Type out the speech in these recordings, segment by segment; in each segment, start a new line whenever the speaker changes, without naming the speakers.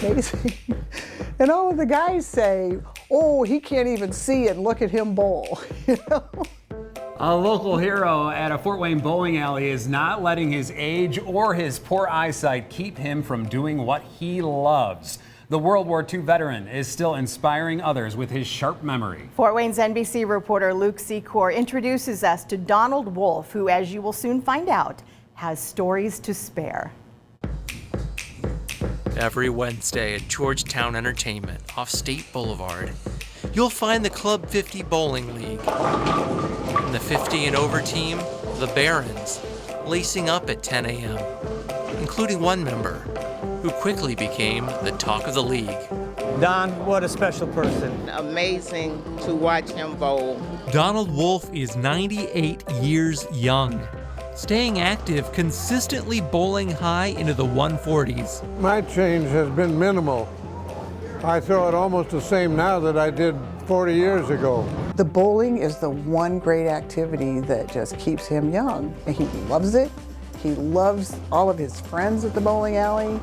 amazing. And all of the guys say, oh, he can't even see and look at him bowl. You know?
A local hero at a Fort Wayne bowling alley is not letting his age or his poor eyesight keep him from doing what he loves. The World War II veteran is still inspiring others with his sharp memory.
Fort Wayne's NBC reporter Luke Secaur introduces us to Donald Wolf, who, as you will soon find out, has stories to spare.
Every Wednesday at Georgetown Entertainment off State Boulevard, you'll find the Club 50 Bowling League. And the 50 and over team, the Barons, lacing up at 10 a.m., including one member who quickly became the talk of the league.
Don, what a special person.
Amazing to watch him bowl.
Donald Wolf is 98 years young, staying active, consistently bowling high into the 140s.
My change has been minimal. I throw it almost the same now that I did 40 years ago.
The bowling is the one great activity that just keeps him young. And he loves it. He loves all of his friends at the bowling alley.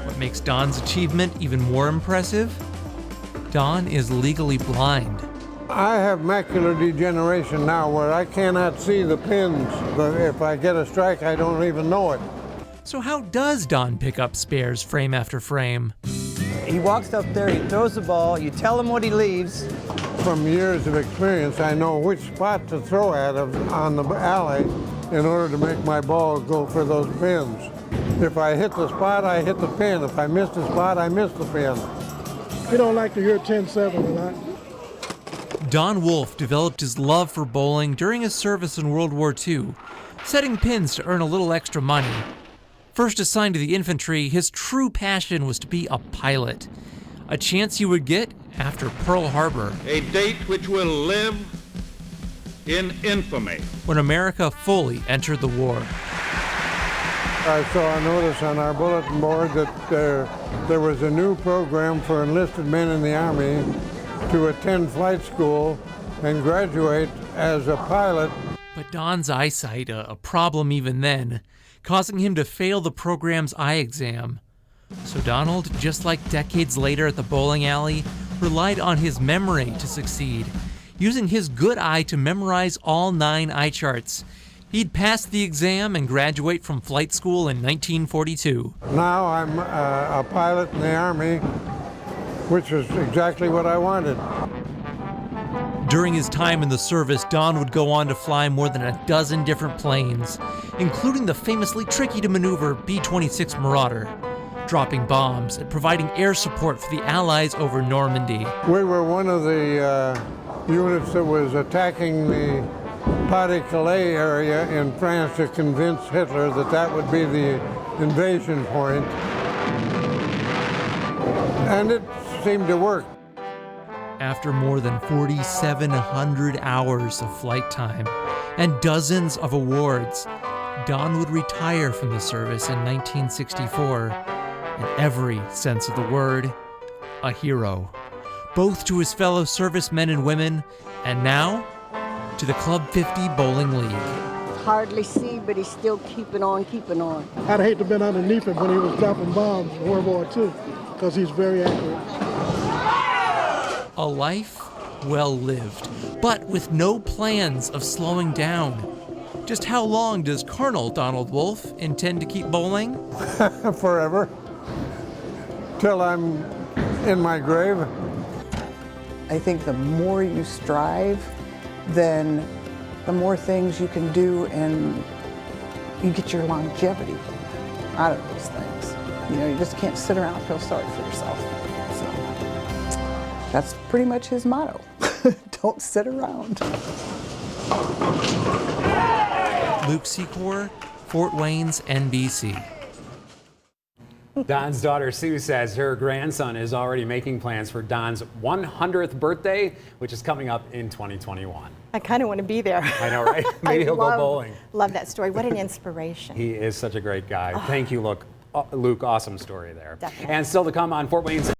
What makes Don's achievement even more impressive? Don is legally blind.
I have macular degeneration now where I cannot see the pins, but if I get a strike, I don't even know it.
So how does Don pick up spares frame after frame?
He walks up there, he throws the ball, you tell him what he leaves.
From years of experience, I know which spot to throw at on the alley in order to make my ball go for those pins. If I hit the spot, I hit the pin. If I miss the spot, I miss the pin.
You don't like to hear 10-7 a lot.
Don Wolf developed his love for bowling during his service in World War II, setting pins to earn a little extra money. First assigned to the infantry, his true passion was to be a pilot, a chance he would get after Pearl Harbor.
A date which will live in infamy.
When America fully entered the war.
I saw a notice on our bulletin board that there was a new program for enlisted men in the Army to attend flight school and graduate as a pilot.
But Don's eyesight, a problem even then, causing him to fail the program's eye exam. So Donald, just like decades later at the bowling alley, relied on his memory to succeed, using his good eye to memorize all 9 eye charts. He'd pass the exam and graduate from flight school in 1942.
Now I'm a pilot in the Army, which is exactly what I wanted.
During his time in the service, Don would go on to fly more than a dozen different planes, including the famously tricky-to-maneuver B-26 Marauder, dropping bombs and providing air support for the Allies over Normandy.
We were one of the units that was attacking the Pas-de-Calais area in France to convince Hitler that that would be the invasion point. And it seemed to work.
After more than 4,700 hours of flight time and dozens of awards, Don would retire from the service in 1964. In every sense of the word, a hero, both to his fellow servicemen and women, and now to the Club 50 Bowling League.
Hardly see, but he's still keeping on, keeping on.
I'd hate to have been underneath him when he was dropping bombs in World War II, because he's very accurate.
A life well lived, but with no plans of slowing down. Just how long does Colonel Donald Wolf intend to keep bowling?
Forever. Till I'm in my grave.
I think the more you strive, then the more things you can do and you get your longevity out of those things. You know, you just can't sit around and feel sorry for yourself. So that's pretty much his motto. Don't sit around.
Luke Secaur, Fort Wayne's NBC.
Don's daughter Sue says her grandson is already making plans for Don's 100th birthday, which is coming up in 2021.
I kind of want to be there.
I know, right? Maybe he'll go bowling.
Love that story. What an inspiration.
He is such a great guy. Oh. Thank you, Luke. Awesome story there.
Definitely.
And still to come on Fort Wayne's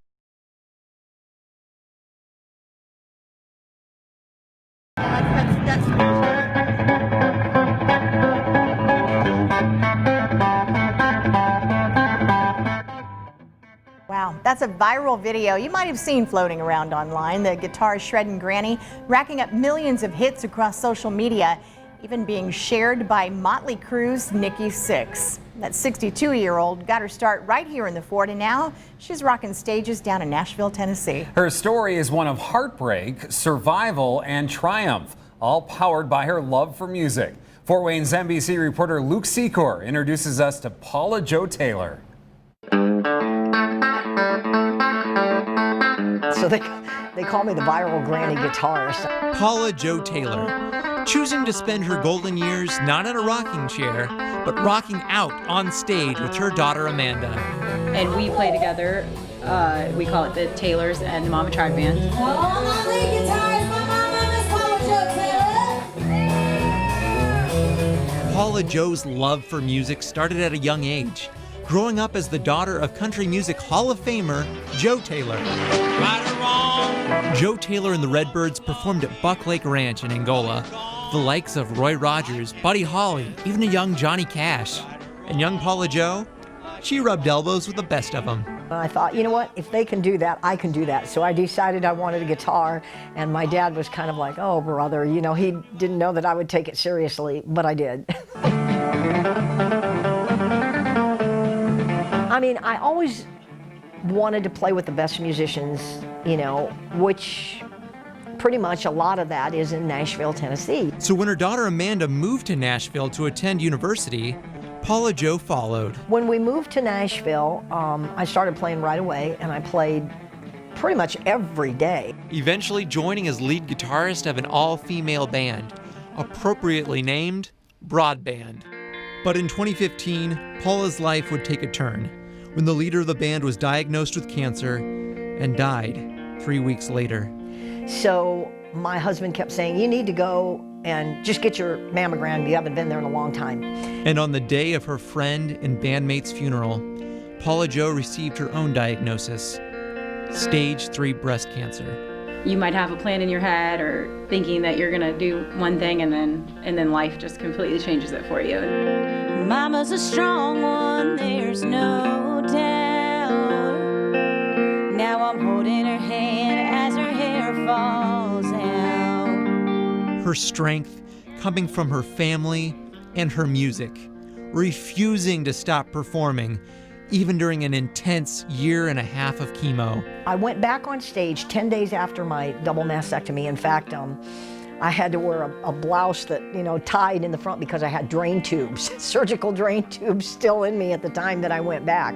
Wow. That's a viral video you might have seen floating around online. The guitarist Shreddin Granny racking up millions of hits across social media, even being shared by Motley Crue's Nikki Sixx. That 62-year-old got her start right here in the Fort, and now she's rocking stages down in Nashville, Tennessee.
Her story is one of heartbreak, survival, and triumph, all powered by her love for music. Fort Wayne's NBC reporter Luke Secaur introduces us to Paula Jo Taylor.
So they call me the viral granny guitarist.
Paula Jo Taylor, choosing to spend her golden years not in a rocking chair, but rocking out on stage with her daughter Amanda.
And we play together. We call it the Taylors and Mama Tribe Band.
Paula Jo's love for music started at a young age, growing up as the daughter of country music Hall of Famer Jo Taylor. Right or wrong. Jo Taylor and the Redbirds performed at Buck Lake Ranch in Angola. The likes of Roy Rogers, Buddy Holly, even a young Johnny Cash. And young Paula Jo, she rubbed elbows with the best of them.
I thought, you know what, if they can do that, I can do that. So I decided I wanted a guitar, and my dad was kind of like, oh, brother, you know, he didn't know that I would take it seriously, but I did. I mean, I always wanted to play with the best musicians, you know, which pretty much a lot of that is in Nashville, Tennessee.
So when her daughter Amanda moved to Nashville to attend university, Paula Jo followed.
When we moved to Nashville, I started playing right away, and I played pretty much every day.
Eventually joining as lead guitarist of an all-female band, appropriately named Broadband. But in 2015, Paula's life would take a turn when the leader of the band was diagnosed with cancer and died 3 weeks later.
So my husband kept saying, you need to go and just get your mammogram. You haven't been there in a long time.
And on the day of her friend and bandmate's funeral, Paula Jo received her own diagnosis, stage 3 breast cancer.
You might have a plan in your head or thinking that you're gonna do one thing and then life just completely changes it for you.
Mama's a strong one, there's no doubt. Now I'm holding her hand as her hair falls out.
Her strength coming from her family and her music, refusing to stop performing, even during an intense 1.5 years of chemo.
I went back on stage 10 days after my double mastectomy. In fact, I had to wear a blouse that, you know, tied in the front because I had drain tubes, surgical drain tubes still in me at the time that I went back.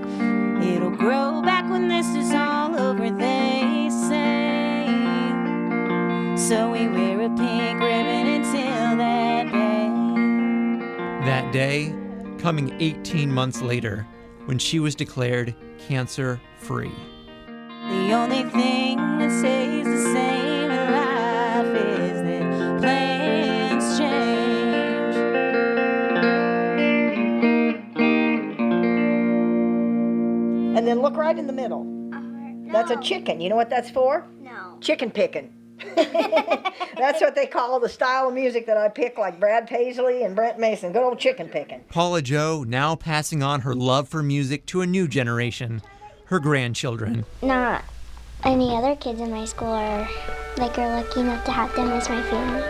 It'll grow back when this is all over, they say. So we wear a pink ribbon until that day.
That day coming 18 months later, when she was declared cancer-free.
The only thing that stays the same in life is that plans change.
And then look right in the middle. No. That's a chicken. You know what that's for?
No.
Chicken picking. That's what they call the style of music that I pick, like Brad Paisley and Brent Mason. Good old chicken picking.
Paula Jo now passing on her love for music to a new generation, her grandchildren.
Not any other kids in my school are lucky enough to have them as my family.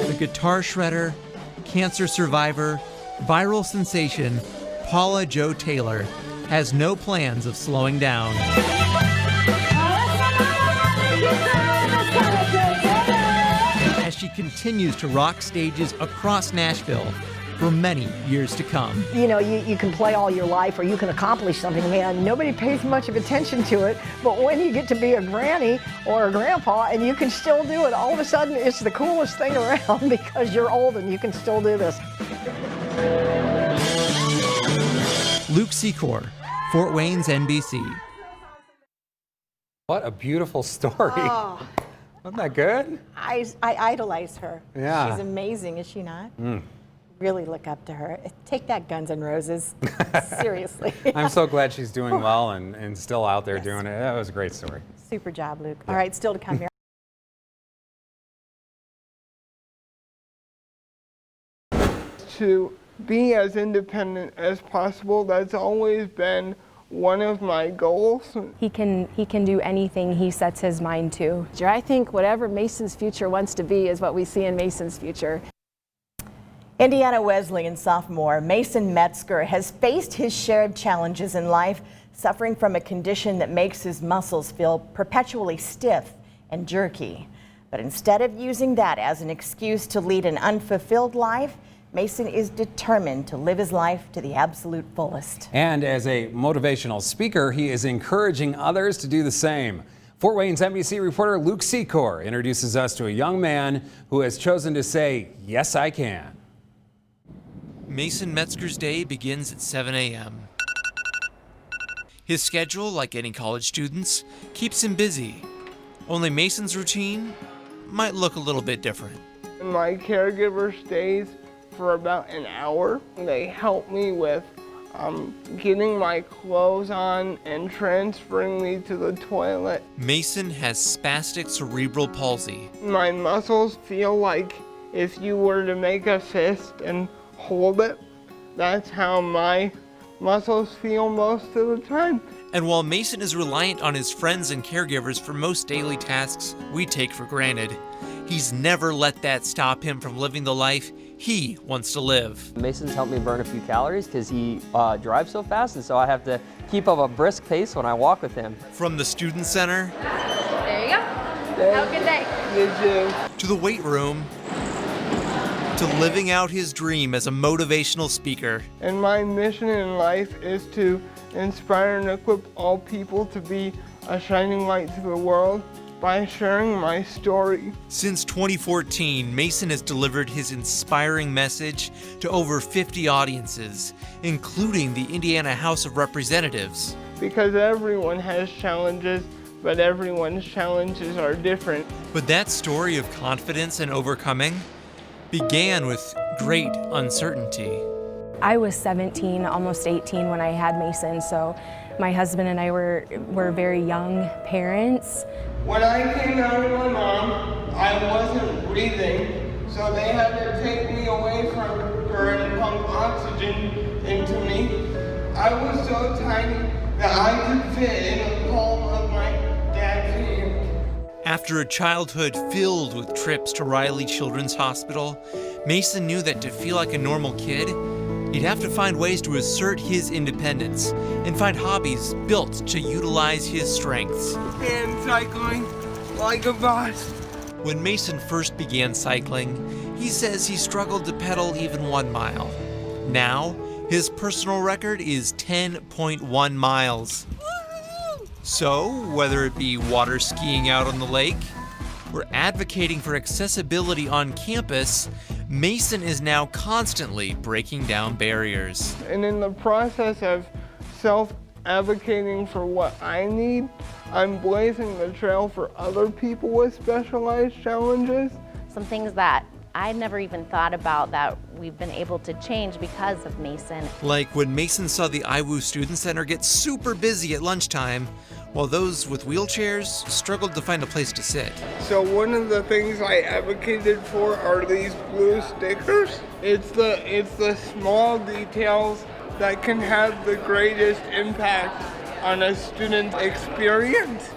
The guitar shredder, cancer survivor, viral sensation, Paula Jo Taylor has no plans of slowing down. As she continues to rock stages across Nashville for many years to come.
You know, you can play all your life or you can accomplish something, man. Nobody pays much of attention to it, but when you get to be a granny or a grandpa and you can still do it, all of a sudden it's the coolest thing around because you're old and you can still do this.
Luke Secaur, Fort Wayne's NBC.
What a beautiful story.
Oh.
Wasn't that good?
I idolize her.
Yeah.
She's amazing, is she not? Really look up to her. Take that, Guns N' Roses. Seriously.
I'm so glad she's doing well and still out there doing it. That was a great story.
Super job, Luke. All right, still to come here.
to be as independent as possible. That's always been one of my goals.
He can do anything he sets his mind to. I think whatever Mason's future wants to be is what we see in Mason's future.
Indiana Wesleyan sophomore Mason Metzger has faced his share of challenges in life, suffering from a condition that makes his muscles feel perpetually stiff and jerky. But instead of using that as an excuse to lead an unfulfilled life, Mason is determined to live his life to the absolute fullest.
And as a motivational speaker, he is encouraging others to do the same. Fort Wayne's NBC reporter Luke Secaur introduces us to a young man who has chosen to say, "Yes, I can."
Mason Metzger's day begins at 7 a.m. His schedule, like any college student's, keeps him busy. Only Mason's routine might look a little bit different.
My caregiver stays for about an hour. They help me with getting my clothes on and transferring me to the toilet.
Mason has spastic cerebral palsy.
My muscles feel like if you were to make a fist and hold it, that's how my muscles feel most of the time.
And while Mason is reliant on his friends and caregivers for most daily tasks we take for granted, he's never let that stop him from living the life he wants to live.
Mason's helped me burn a few calories because he drives so fast, and so I have to keep up a brisk pace when I walk with him.
From the student center,
there you go. Have a good day.
You too.
To the weight room, to living out his dream as a motivational speaker.
And my mission in life is to inspire and equip all people to be a shining light to the world by sharing my story.
Since 2014, Mason has delivered his inspiring message to over 50 audiences, including the Indiana House of Representatives.
Because everyone has challenges, but everyone's challenges are different.
But that story of confidence and overcoming began with great uncertainty.
I was 17, almost 18 when I had Mason, so my husband and I were very young parents.
When I came out of my mom, I wasn't breathing, so they had to take me away from her and pump oxygen into me. I was so tiny that I could fit in the palm of my dad's hand.
After a childhood filled with trips to Riley Children's Hospital, Mason knew that to feel like a normal kid, he'd have to find ways to assert his independence and find hobbies built to utilize his strengths.
And cycling like a boss.
When Mason first began cycling, he says he struggled to pedal even 1 mile. Now, his personal record is 10.1 miles. So, whether it be water skiing out on the lake or advocating for accessibility on campus, Mason is now constantly breaking down barriers.
And in the process of self-advocating for what I need, I'm blazing the trail for other people with specialized challenges.
Some things that I never even thought about that we've been able to change because of Mason.
Like when Mason saw the IWU Student Center get super busy at lunchtime, while those with wheelchairs struggled to find a place to sit.
So one of the things I advocated for are these blue stickers. It's the small details that can have the greatest impact on a student's experience.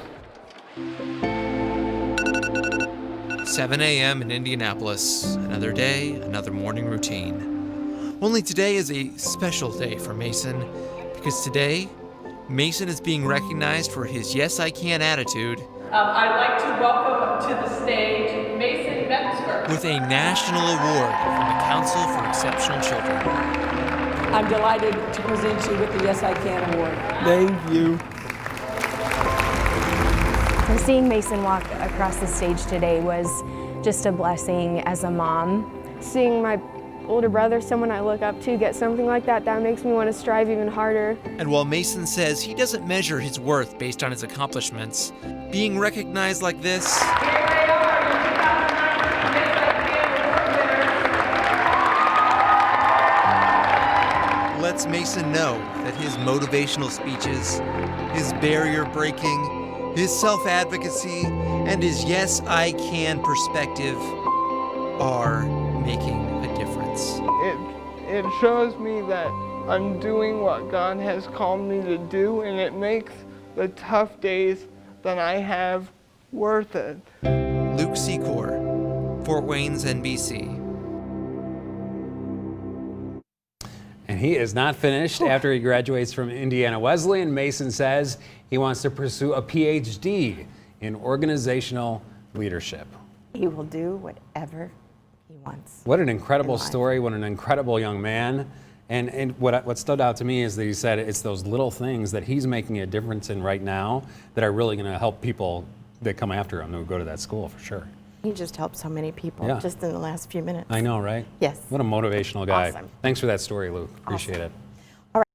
7 a.m. in Indianapolis. Another day, another morning routine. Only today is a special day for Mason, because today, Mason is being recognized for his Yes I Can attitude.
I'd like to welcome to the stage Mason Metzger
with a national award from the Council for Exceptional Children.
I'm delighted to present you with the Yes I Can award.
Thank you.
And seeing Mason walk across the stage today was just a blessing as a mom.
Seeing my older brother, someone I look up to, get something like that, that makes me want to strive even harder.
And while Mason says he doesn't measure his worth based on his accomplishments, being recognized like this lets Mason know that his motivational speeches, his barrier breaking, his self-advocacy, and his Yes I Can perspective are making a difference.
it shows me that I'm doing what God has called me to do, and it makes the tough days that I have worth it.
Luke Secaur, Fort Wayne's NBC.
And he is not finished. After he graduates from Indiana Wesleyan, Mason says he wants to pursue a PhD in organizational leadership.
He will do whatever he wants.
What an incredible story. What an incredible young man. And what stood out to me is that he said it's those little things that he's making a difference in right now that are really going to help people that come after him who go to that school for sure.
He just helped so many people just in the last few minutes.
I know, right?
Yes.
What a motivational guy.
Awesome.
Thanks for that story, Luke. Appreciate it.
All right.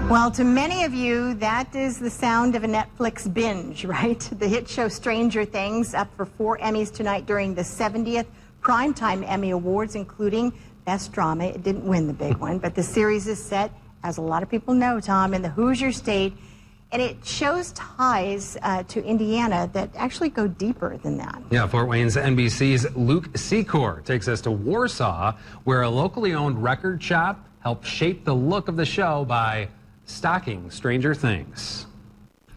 Well, to many of you, that is the sound of a Netflix binge, right? The hit show Stranger Things, up for 4 Emmys tonight during the 70th Primetime Emmy Awards, including Best Drama. It didn't win the big one, but the series is set, as a lot of people know, Tom, in the Hoosier State, and it shows ties to Indiana that actually go deeper than that.
Yeah, Fort Wayne's NBC's Luke Secaur takes us to Warsaw, where a locally owned record shop helped shape the look of the show by stocking Stranger Things.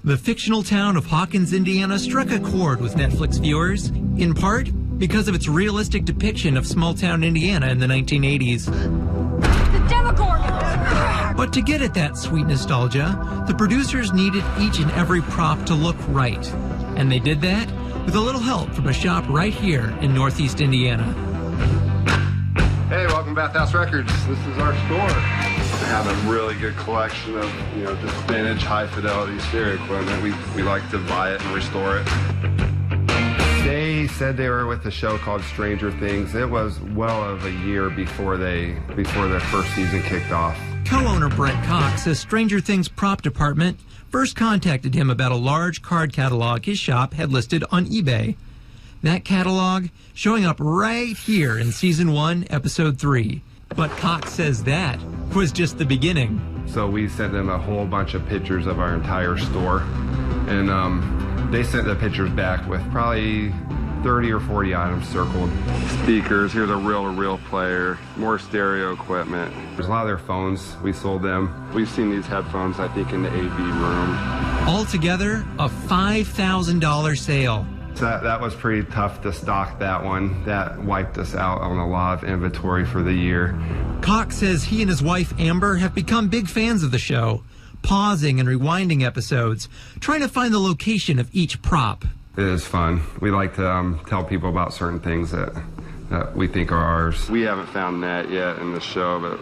The fictional town of Hawkins, Indiana struck a chord with Netflix viewers, in part because of its realistic depiction of small-town Indiana in the 1980s.
The Demogorgon!
But to get at that sweet nostalgia, the producers needed each and every prop to look right. And they did that with a little help from a shop right here in Northeast Indiana.
Hey, welcome to Bathhouse Records. This is our store. We have a really good collection of, just vintage, high-fidelity stereo equipment. We like to buy it and restore it. They said they were with a show called Stranger Things. It was well over a year before their first season kicked off.
Co-owner Brent Cox says Stranger Things prop department first contacted him about a large card catalog his shop had listed on eBay. That catalog showing up right here in Season 1, Episode 3. But Cox says that was just the beginning.
So we sent them a whole bunch of pictures of our entire store, and they sent the pictures back with probably 30 or 40 items circled. Speakers, here's a reel-to-reel player, more stereo equipment. There's a lot of their phones. We sold them. We've seen these headphones, I think, in the AV room.
Altogether, a $5,000 sale.
So that was pretty tough to stock that one. That wiped us out on a lot of inventory for the year.
Cox says he and his wife Amber have become big fans of the show, pausing and rewinding episodes, trying to find the location of each prop.
It is fun. We like to tell people about certain things that we think are ours. We haven't found that yet in the show, but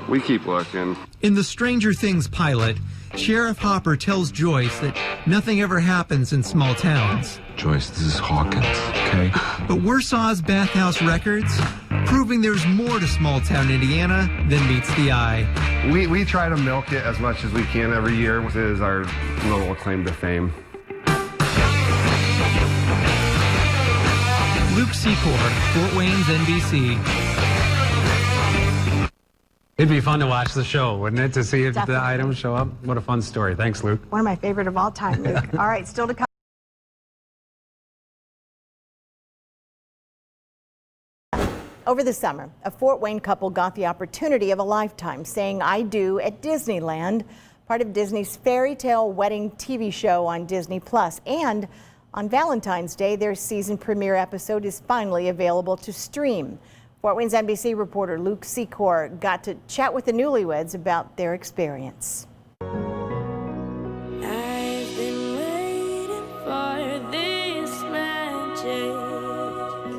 we keep looking.
In the Stranger Things pilot, Sheriff Hopper tells Joyce that nothing ever happens in small towns.
Joyce, this is Hawkins, okay?
But Warsaw's Bathhouse Records, proving there's more to small-town Indiana than meets the eye.
We try to milk it as much as we can every year. It is our little claim to fame.
Luke Secaur, Fort Wayne's NBC.
It'd be fun to watch the show, wouldn't it, to see if the items show up? What a fun story. Thanks, Luke.
One of my favorite of all time, Luke. All right, still to come. Over the summer, a Fort Wayne couple got the opportunity of a lifetime, saying I do at Disneyland, part of Disney's fairy tale wedding TV show on Disney+. And on Valentine's Day, their season premiere episode is finally available to stream. Fort Wayne's NBC reporter Luke Secaur got to chat with the newlyweds about their experience.
I've been waiting for this magic.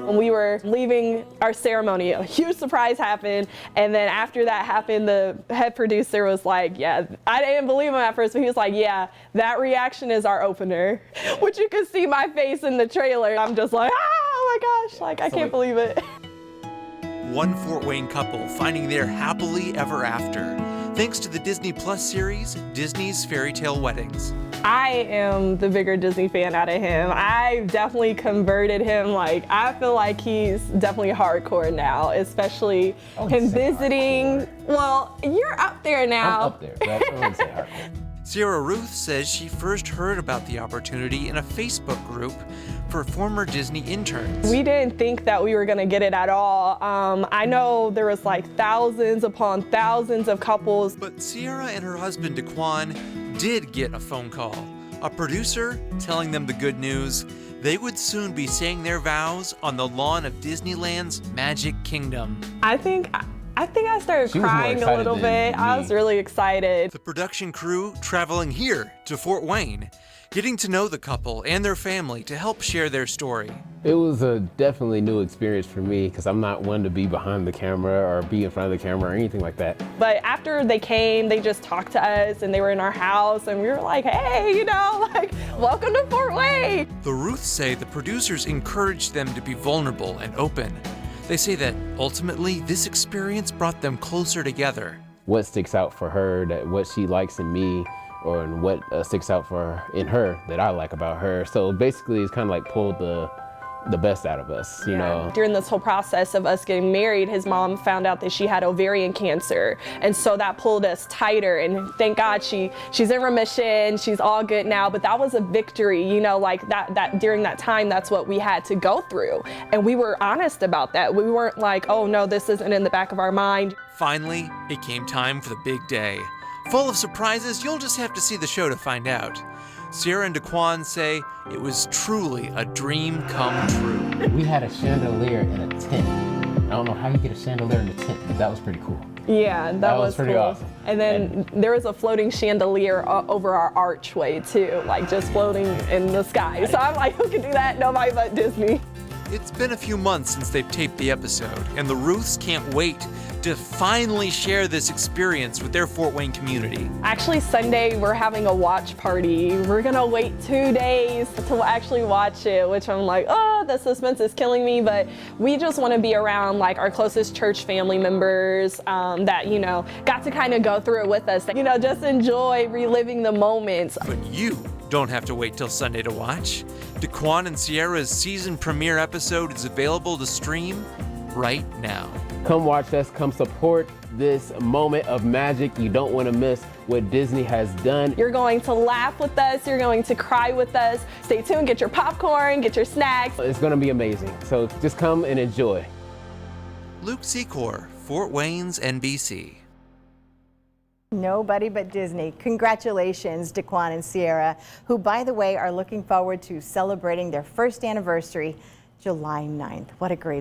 When we were leaving our ceremony, a huge surprise happened, and then after that happened, the head producer was like, yeah, I didn't believe him at first, but he was like, yeah, that reaction is our opener, which you can see my face in the trailer. I'm just like, oh my gosh, like I can't believe it.
One Fort Wayne couple finding their happily ever after, thanks to the Disney Plus series, Disney's Fairy Tale Weddings.
I am the bigger Disney fan out of him. I definitely converted him. Like, I feel like he's definitely hardcore now, especially him visiting. Well, you're up there now.
I'm up there, but I wouldn't say hardcore.
Sierra Ruth says she first heard about the opportunity in a Facebook group for former Disney interns.
We didn't think that we were gonna get it at all. I know there was like thousands upon thousands of couples.
But Sierra and her husband Daquan did get a phone call. A producer telling them the good news. They would soon be saying their vows on the lawn of Disneyland's Magic Kingdom.
I think I started crying a little bit. I was really excited.
The production crew traveling here to Fort Wayne, getting to know the couple and their family to help share their story.
It was a definitely new experience for me because I'm not one to be behind the camera or be in front of the camera or anything like that.
But after they came, they just talked to us and they were in our house and we were like, hey, you know, like, welcome to Fort Wayne.
The Ruths say the producers encouraged them to be vulnerable and open. They say that ultimately this experience brought them closer together.
What sticks out for her, that what she likes in me, or in what sticks out in her that I like about her. So basically it's kind of like pulled the best out of us, you know.
During this whole process of us getting married, his mom found out that she had ovarian cancer. And so that pulled us tighter, and thank God she's in remission, she's all good now, but that was a victory, you know, like that during that time, that's what we had to go through. And we were honest about that. We weren't like, oh no, this isn't in the back of our mind.
Finally, it came time for the big day. Full of surprises, you'll just have to see the show to find out. Sierra and Daquan say it was truly a dream come true.
We had a chandelier in a tent. I don't know how you get a chandelier in a tent, but that was pretty cool.
Yeah, that was
pretty
cool.
awesome.
And then there was a floating chandelier over our archway too, like just floating in the sky. So I'm like, who can do that? Nobody but Disney.
It's been a few months since they've taped the episode, and the Ruths can't wait to finally share this experience with their Fort Wayne community.
Actually, Sunday, we're having a watch party. We're gonna wait 2 days to actually watch it, which I'm like, oh, the suspense is killing me, but we just wanna be around like our closest church family members that, you know, got to kind of go through it with us, you know, just enjoy reliving the moments.
But you don't have to wait till Sunday to watch. Daquan and Sierra's season premiere episode is available to stream right now.
Come watch us, come support this moment of magic. You don't want to miss what Disney has done.
You're going to laugh with us, you're going to cry with us. Stay tuned, get your popcorn, get your snacks.
It's going to be amazing, so just come and enjoy.
Luke Secaur, Fort Wayne's NBC.
Nobody but Disney. Congratulations, Daquan and Sierra, who, by the way, are looking forward to celebrating their first anniversary July 9th. What a great